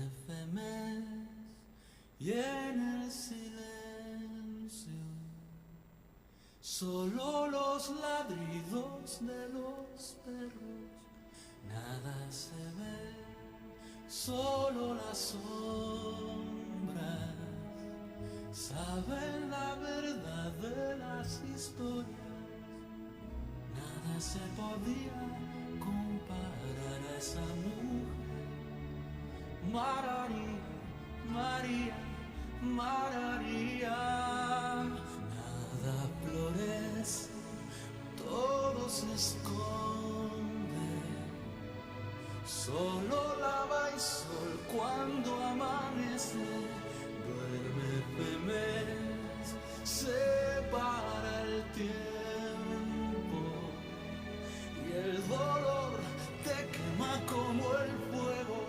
duérmeme y en el silencio solo los ladridos de los perros, nada se ve, solo las sombras saben la verdad de las historias. Nada se podía comparar a esa mujer. María, María, María. Nada florece, todo se esconde. Solo lava el sol cuando amanece. Duérmeme, separa el tiempo y el dolor te quema como el fuego.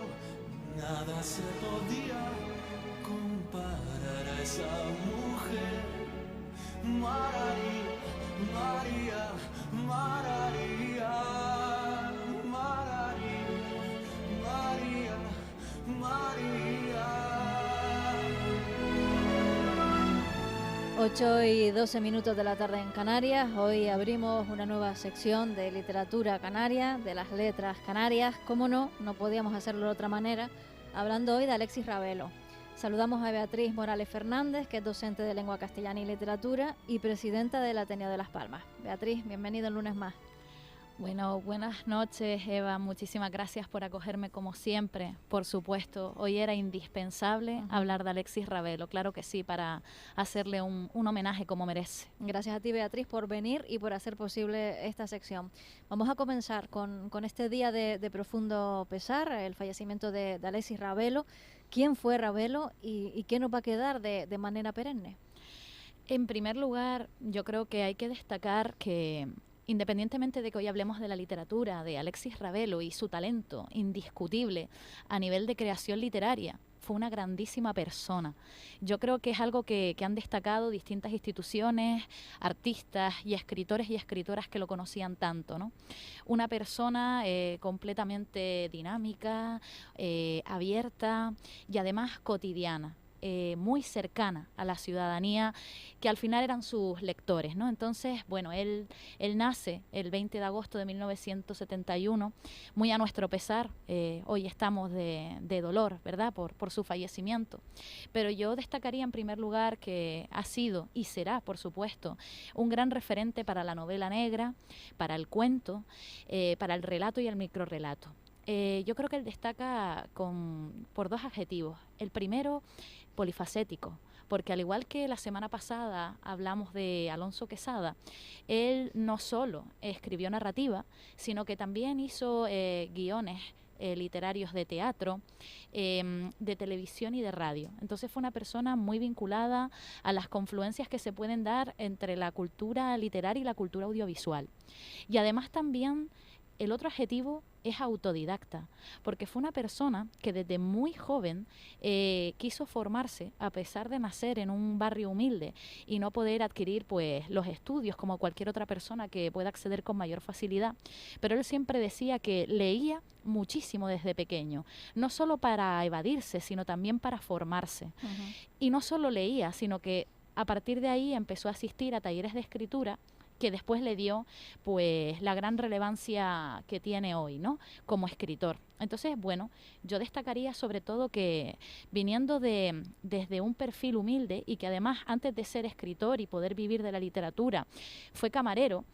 Nada se podía comparar a esa mujer. María, María, María, María, María, María. 8:12 de la tarde en Canarias. Hoy abrimos una nueva sección de literatura canaria, de las letras canarias. Cómo no podíamos hacerlo de otra manera, hablando hoy de Alexis Ravelo. Saludamos a Beatriz Morales Fernández, que es docente de Lengua Castellana y Literatura y presidenta del Ateneo de Las Palmas. Beatriz, bienvenida un lunes más. Bueno, buenas noches, Eva. Muchísimas gracias por acogerme como siempre. Por supuesto, hoy era indispensable hablar de Alexis Ravelo, claro que sí, para hacerle un homenaje como merece. Gracias a ti, Beatriz, por venir y por hacer posible esta sección. Vamos a comenzar con este día de profundo pesar, el fallecimiento de Alexis Ravelo. ¿Quién fue Ravelo y qué nos va a quedar de manera perenne? En primer lugar, yo creo que hay que destacar que, independientemente de que hoy hablemos de la literatura, de Alexis Ravelo y su talento indiscutible a nivel de creación literaria, fue una grandísima persona. Yo creo que es algo que han destacado distintas instituciones, artistas y escritores y escritoras que lo conocían tanto, ¿no? Una persona completamente dinámica, abierta y además cotidiana. Muy cercana a la ciudadanía, que al final eran sus lectores, ¿no? Entonces, bueno, él nace el 20 de agosto de 1971, muy a nuestro pesar. Hoy estamos de dolor, ¿verdad?, por su fallecimiento. Pero yo destacaría en primer lugar que ha sido y será, por supuesto, un gran referente para la novela negra, para el cuento, para el relato y el microrrelato. Yo creo que él destaca por dos adjetivos. El primero, polifacético, porque al igual que la semana pasada hablamos de Alonso Quesada, él no solo escribió narrativa, sino que también hizo guiones literarios de teatro, de televisión y de radio. Entonces fue una persona muy vinculada a las confluencias que se pueden dar entre la cultura literaria y la cultura audiovisual. Y además también el otro adjetivo es autodidacta, porque fue una persona que desde muy joven quiso formarse a pesar de nacer en un barrio humilde y no poder adquirir pues los estudios como cualquier otra persona que pueda acceder con mayor facilidad. Pero él siempre decía que leía muchísimo desde pequeño, no solo para evadirse, sino también para formarse. Y no solo leía, sino que a partir de ahí empezó a asistir a talleres de escritura, que después le dio pues la gran relevancia que tiene hoy, ¿no?, como escritor. Entonces, bueno, yo destacaría sobre todo que viniendo desde un perfil humilde y que además antes de ser escritor y poder vivir de la literatura fue camarero,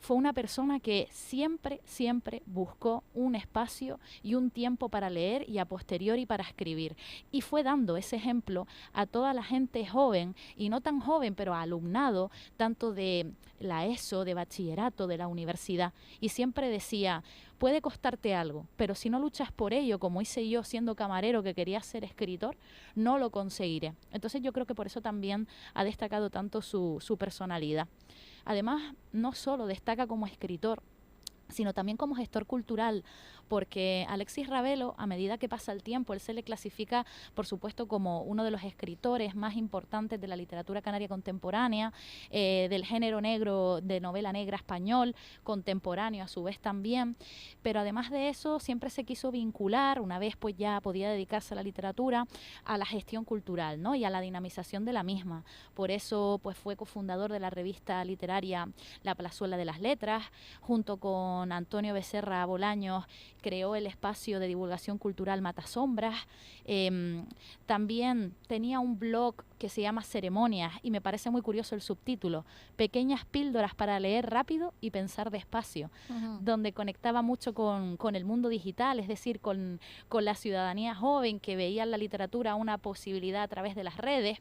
fue una persona que siempre buscó un espacio y un tiempo para leer y a posteriori para escribir. Y fue dando ese ejemplo a toda la gente joven, y no tan joven, pero alumnado, tanto de la ESO, de bachillerato, de la universidad. Y siempre decía, puede costarte algo, pero si no luchas por ello, como hice yo siendo camarero que quería ser escritor, no lo conseguiré. Entonces yo creo que por eso también ha destacado tanto su personalidad. Además, no solo destaca como escritor, sino también como gestor cultural, porque Alexis Ravelo, a medida que pasa el tiempo, él se le clasifica, por supuesto, como uno de los escritores más importantes de la literatura canaria contemporánea, del género negro, de novela negra español, contemporáneo a su vez también, pero además de eso siempre se quiso vincular, una vez pues ya podía dedicarse a la literatura, a la gestión cultural, ¿no? Y a la dinamización de la misma. Por eso pues fue cofundador de la revista literaria La Plazuela de las Letras, junto con Antonio Becerra Bolaños creó el espacio de divulgación cultural Matasombras. También tenía un blog que se llama Ceremonias, y me parece muy curioso el subtítulo, Pequeñas píldoras para leer rápido y pensar despacio, donde conectaba mucho con el mundo digital, es decir, con la ciudadanía joven que veía en la literatura una posibilidad a través de las redes.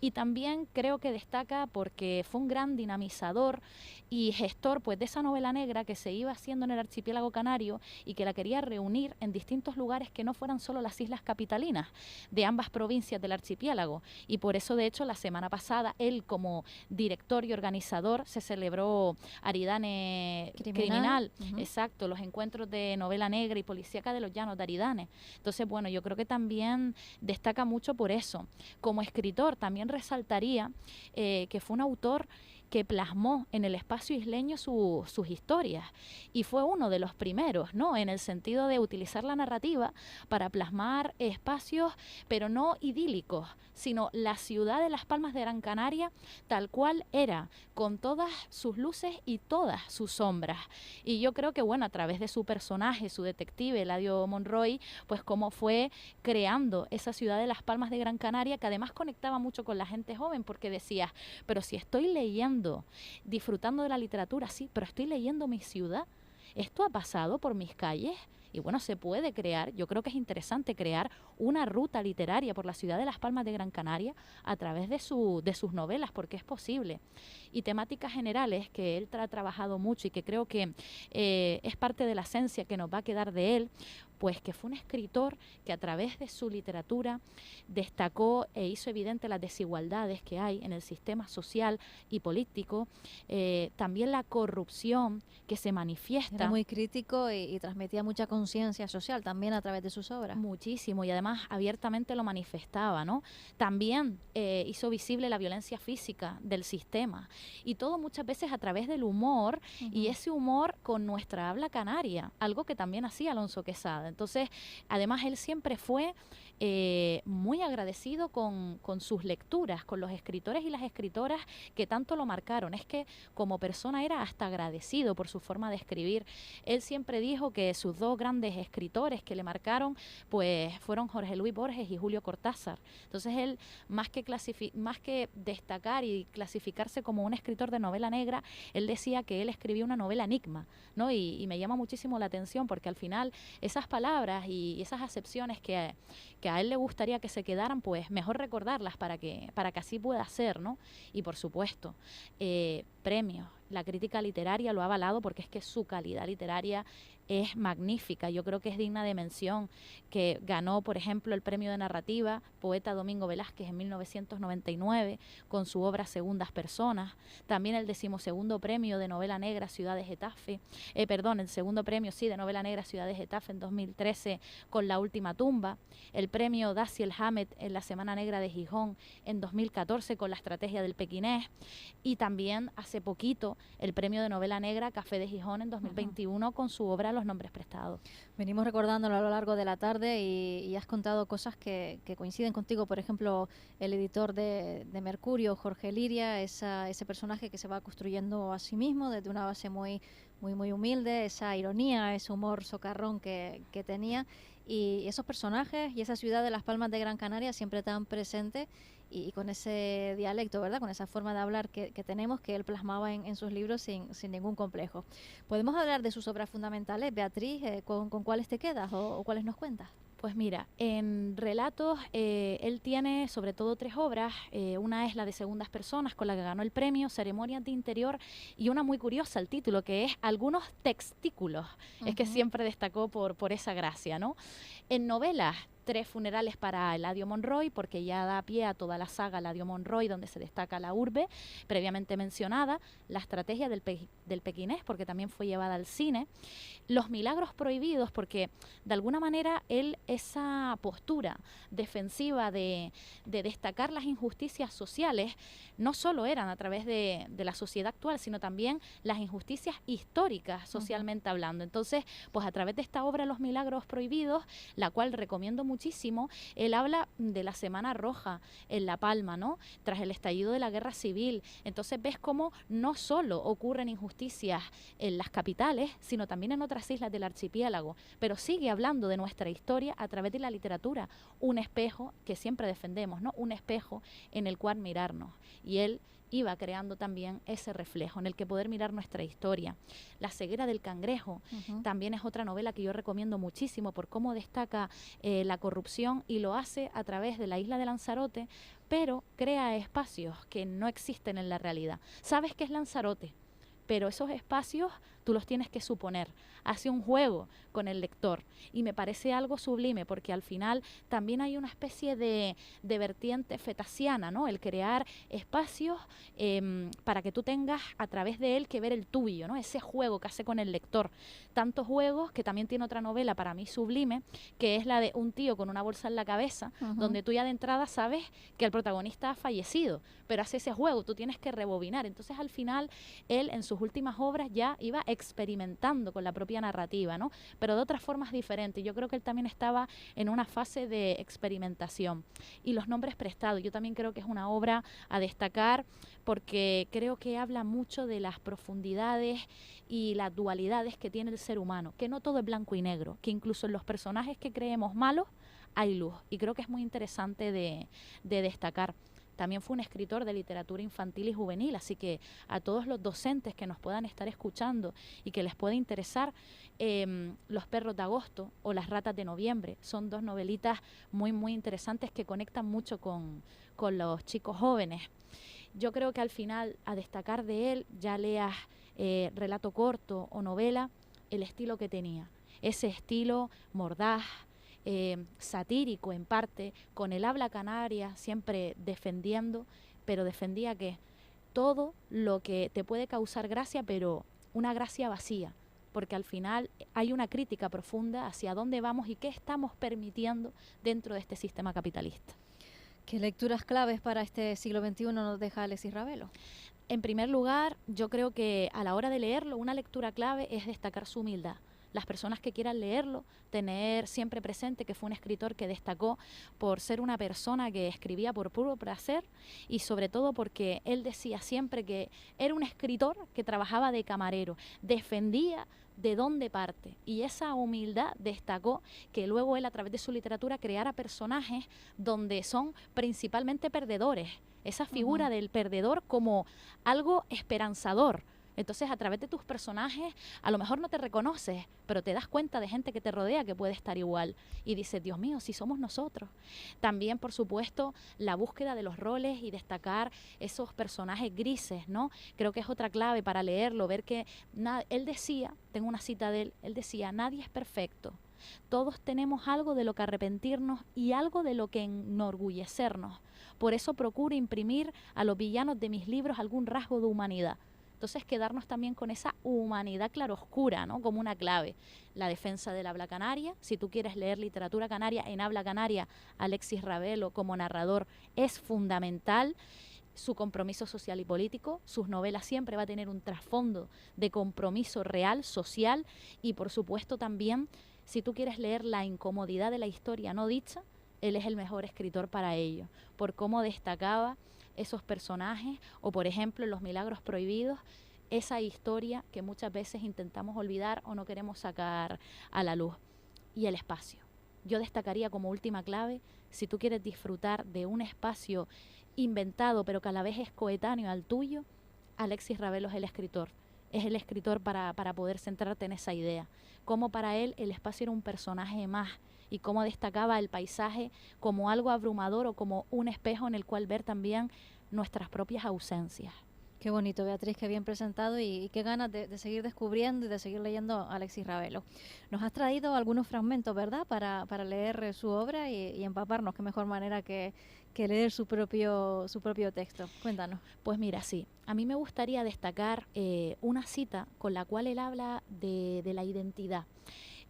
Y también creo que destaca porque fue un gran dinamizador y gestor pues de esa novela negra que se iba haciendo en el archipiélago canario y que la quería reunir en distintos lugares que no fueran solo las islas capitalinas de ambas provincias del archipiélago. Y por eso, de hecho, la semana pasada, él como director y organizador, se celebró Aridane Criminal. Exacto, los encuentros de novela negra y policíaca de los Llanos de Aridane. Entonces, bueno, yo creo que también destaca mucho por eso. Como escritor, también resaltaría que fue un autor que plasmó en el espacio isleño sus historias, y fue uno de los primeros, ¿no?, en el sentido de utilizar la narrativa para plasmar espacios, pero no idílicos, sino la ciudad de Las Palmas de Gran Canaria tal cual era, con todas sus luces y todas sus sombras. Y yo creo que, bueno, a través de su personaje, su detective, Eladio Monroy, pues cómo fue creando esa ciudad de Las Palmas de Gran Canaria, que además conectaba mucho con la gente joven, porque decías, pero si estoy leyendo, disfrutando de la literatura, sí, pero estoy leyendo mi ciudad, esto ha pasado por mis calles. Y bueno, se puede crear, yo creo que es interesante crear una ruta literaria por la ciudad de Las Palmas de Gran Canaria a través de sus novelas, porque es posible. Y temáticas generales que él ha trabajado mucho y que creo que es parte de la esencia que nos va a quedar de él, pues que fue un escritor que a través de su literatura destacó e hizo evidente las desigualdades que hay en el sistema social y político, también la corrupción que se manifiesta. Era muy crítico y transmitía mucha conciencia social también a través de sus obras. Muchísimo, y además abiertamente lo manifestaba, ¿no? También hizo visible la violencia física del sistema, y todo muchas veces a través del humor, y ese humor con nuestra habla canaria, algo que también hacía Alonso Quesada. Entonces, además, él siempre fue muy agradecido con sus lecturas, con los escritores y las escritoras que tanto lo marcaron. Es que como persona era hasta agradecido por su forma de escribir. Él siempre dijo que sus dos grandes escritores que le marcaron pues fueron Jorge Luis Borges y Julio Cortázar. Entonces él, más que destacar y clasificarse como un escritor de novela negra, él decía que él escribía una novela enigma, ¿no? Y me llama muchísimo la atención, porque al final esas palabras y esas acepciones que a él le gustaría que se quedaran, pues mejor recordarlas para que así pueda ser, ¿no? Y por supuesto, premios. La crítica literaria lo ha avalado, porque es que su calidad literaria es magnífica. Yo creo que es digna de mención que ganó, por ejemplo, el premio de narrativa Poeta Domingo Velázquez en 1999 con su obra Segundas Personas. También el 12º premio de novela negra Ciudad de Getafe, el segundo premio de novela negra Ciudad de Getafe en 2013 con La Última Tumba. El premio Dashiell Hammett en la Semana Negra de Gijón en 2014 con La Estrategia del Pequinés. Y también hace poquito el premio de novela negra Café de Gijón en 2021 con su obra Los Nombres Prestados. Venimos recordándolo a lo largo de la tarde y has contado cosas que coinciden contigo. Por ejemplo, el editor de Mercurio, Jorge Liria, ese personaje que se va construyendo a sí mismo desde una base muy humilde, esa ironía, ese humor socarrón que tenía, y esos personajes y esa ciudad de Las Palmas de Gran Canaria siempre tan presente, y con ese dialecto, ¿verdad?, con esa forma de hablar que tenemos, que él plasmaba en sus libros sin ningún complejo. ¿Podemos hablar de sus obras fundamentales, Beatriz? ¿Con cuáles te quedas o cuáles nos cuentas? Pues mira, en relatos él tiene sobre todo 3 obras. Una es la de Segundas Personas, con la que ganó el premio, Ceremonias de Interior, y una muy curiosa, el título, que es Algunos Textículos. Es que siempre destacó por esa gracia, ¿no? En novelas 3 funerales para Eladio Monroy, porque ya da pie a toda la saga Eladio Monroy, donde se destaca la urbe previamente mencionada, la estrategia del pequinés, porque también fue llevada al cine, los milagros prohibidos, porque de alguna manera él, esa postura defensiva de destacar las injusticias sociales, no solo eran a través de la sociedad actual, sino también las injusticias históricas, socialmente hablando. Entonces, pues a través de esta obra Los Milagros Prohibidos, la cual recomiendo muchísimo, él habla de la Semana Roja en La Palma, ¿no? Tras el estallido de la Guerra Civil. Entonces ves cómo no solo ocurren injusticias en las capitales, sino también en otras islas del archipiélago, pero sigue hablando de nuestra historia a través de la literatura, un espejo que siempre defendemos, ¿no? Un espejo en el cual mirarnos. Y él iba creando también ese reflejo en el que poder mirar nuestra historia. La ceguera del cangrejo también es otra novela que yo recomiendo muchísimo por cómo destaca la corrupción, y lo hace a través de la isla de Lanzarote, pero crea espacios que no existen en la realidad. Sabes que es Lanzarote, pero esos espacios tú los tienes que suponer. Hace un juego con el lector y me parece algo sublime, porque al final también hay una especie de vertiente fetasiana, ¿no? El crear espacios para que tú tengas a través de él que ver el tuyo, ¿no? Ese juego que hace con el lector. Tantos juegos que también tiene otra novela para mí sublime, que es la de Un tío con una bolsa en la cabeza, donde tú ya de entrada sabes que el protagonista ha fallecido, pero hace ese juego, tú tienes que rebobinar. Entonces al final él en sus últimas obras ya iba experimentando con la propia narrativa, ¿no? Pero de otras formas diferentes. Yo creo que él también estaba en una fase de experimentación. Y Los nombres prestados, yo también creo que es una obra a destacar, porque creo que habla mucho de las profundidades y las dualidades que tiene el ser humano, que no todo es blanco y negro, que incluso en los personajes que creemos malos hay luz, y creo que es muy interesante de destacar. También fue un escritor de literatura infantil y juvenil, así que a todos los docentes que nos puedan estar escuchando y que les pueda interesar, Los perros de agosto o Las ratas de noviembre son dos novelitas muy, muy interesantes que conectan mucho con los chicos jóvenes. Yo creo que al final, a destacar de él, ya leas relato corto o novela, el estilo que tenía. Ese estilo mordaz, satírico en parte, con el habla canaria siempre defendiendo, pero defendía que todo lo que te puede causar gracia, pero una gracia vacía, porque al final hay una crítica profunda hacia dónde vamos y qué estamos permitiendo dentro de este sistema capitalista. ¿Qué lecturas claves para este siglo XXI nos deja Alexis Ravelo? En primer lugar, yo creo que a la hora de leerlo, una lectura clave es destacar su humildad. Las personas que quieran leerlo, tener siempre presente que fue un escritor que destacó por ser una persona que escribía por puro placer, y sobre todo porque él decía siempre que era un escritor que trabajaba de camarero, defendía de dónde parte, y esa humildad destacó que luego él, a través de su literatura, creara personajes donde son principalmente perdedores, esa figura del perdedor como algo esperanzador. Entonces, a través de tus personajes, a lo mejor no te reconoces, pero te das cuenta de gente que te rodea que puede estar igual. Y dices, Dios mío, si somos nosotros. También, por supuesto, la búsqueda de los roles y destacar esos personajes grises, ¿no? Creo que es otra clave para leerlo, ver que él decía, tengo una cita de él, él decía, nadie es perfecto. Todos tenemos algo de lo que arrepentirnos y algo de lo que enorgullecernos. Por eso procuro imprimir a los villanos de mis libros algún rasgo de humanidad. Entonces, quedarnos también con esa humanidad claroscura, ¿no? Como una clave. La defensa del habla canaria. Si tú quieres leer literatura canaria en habla canaria, Alexis Ravelo como narrador es fundamental. Su compromiso social y político, sus novelas siempre va a tener un trasfondo de compromiso real, social, y por supuesto también, si tú quieres leer la incomodidad de la historia no dicha, él es el mejor escritor para ello, por cómo destacaba esos personajes, o por ejemplo en Los Milagros Prohibidos, esa historia que muchas veces intentamos olvidar o no queremos sacar a la luz. Y el espacio. Yo destacaría como última clave, si tú quieres disfrutar de un espacio inventado pero que a la vez es coetáneo al tuyo, Alexis Ravelo es el escritor. Es el escritor para poder centrarte en esa idea. Cómo para él el espacio era un personaje más, y cómo destacaba el paisaje como algo abrumador o como un espejo en el cual ver también nuestras propias ausencias. Qué bonito, Beatriz, qué bien presentado y qué ganas de seguir descubriendo y de seguir leyendo a Alexis Ravelo. Nos has traído algunos fragmentos, ¿verdad?, para leer su obra y empaparnos. Qué mejor manera que leer su propio texto. Cuéntanos. Pues mira, sí, a mí me gustaría destacar una cita con la cual él habla de la identidad.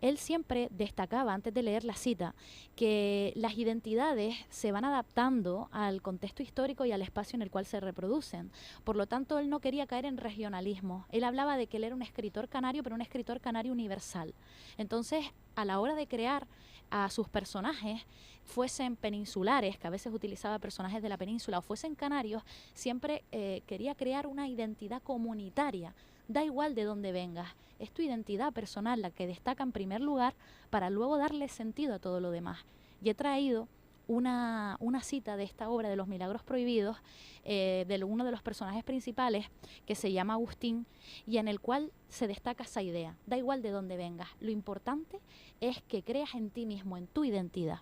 Él siempre destacaba, antes de leer la cita, que las identidades se van adaptando al contexto histórico y al espacio en el cual se reproducen. Por lo tanto, él no quería caer en regionalismo. Él hablaba de que él era un escritor canario, pero un escritor canario universal. Entonces, a la hora de crear a sus personajes, fuesen peninsulares, que a veces utilizaba personajes de la península, o fuesen canarios, siempre quería crear una identidad comunitaria. Da igual de dónde vengas, es tu identidad personal la que destaca en primer lugar para luego darle sentido a todo lo demás. Y he traído una cita de esta obra de Los Milagros Prohibidos, de uno de los personajes principales, que se llama Agustín, y en el cual se destaca esa idea. Da igual de dónde vengas, lo importante es que creas en ti mismo, en tu identidad.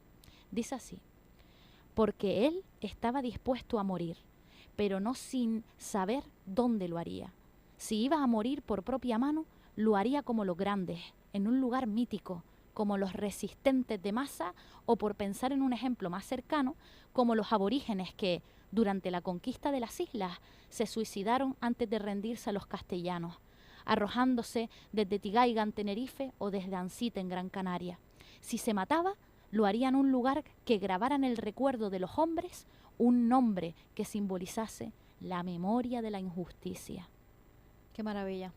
Dice así: porque él estaba dispuesto a morir, pero no sin saber dónde lo haría. Si iba a morir por propia mano, lo haría como los grandes, en un lugar mítico, como los resistentes de masa, o por pensar en un ejemplo más cercano, como los aborígenes que, durante la conquista de las islas, se suicidaron antes de rendirse a los castellanos, arrojándose desde Tigaiga en Tenerife o desde Ansita en Gran Canaria. Si se mataba, lo haría en un lugar que grabara en el recuerdo de los hombres un nombre que simbolizase la memoria de la injusticia. Qué maravilla.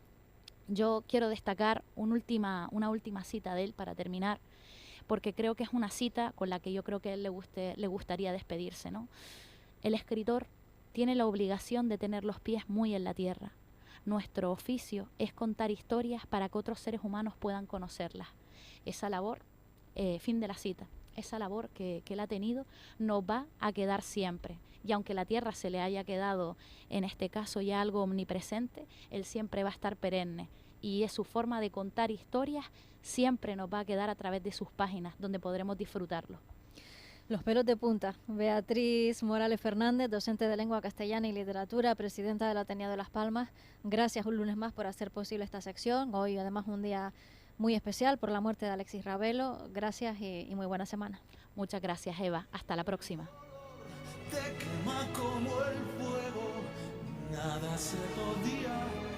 Yo quiero destacar una última cita de él para terminar, porque creo que es una cita con la que yo creo que a él le gustaría despedirse, ¿no? El escritor tiene la obligación de tener los pies muy en la tierra. Nuestro oficio es contar historias para que otros seres humanos puedan conocerlas. Esa labor, fin de la cita, esa labor que él ha tenido nos va a quedar siempre. Y aunque la tierra se le haya quedado, en este caso, ya algo omnipresente, él siempre va a estar perenne. Y es su forma de contar historias, siempre nos va a quedar a través de sus páginas, donde podremos disfrutarlo. Los pelos de punta. Beatriz Morales Fernández, docente de Lengua Castellana y Literatura, presidenta del Ateneo de Las Palmas. Gracias un lunes más por hacer posible esta sección. Hoy además un día muy especial por la muerte de Alexis Ravelo. Gracias y muy buena semana. Muchas gracias, Eva. Hasta la próxima. Te quema como el fuego, nada se podía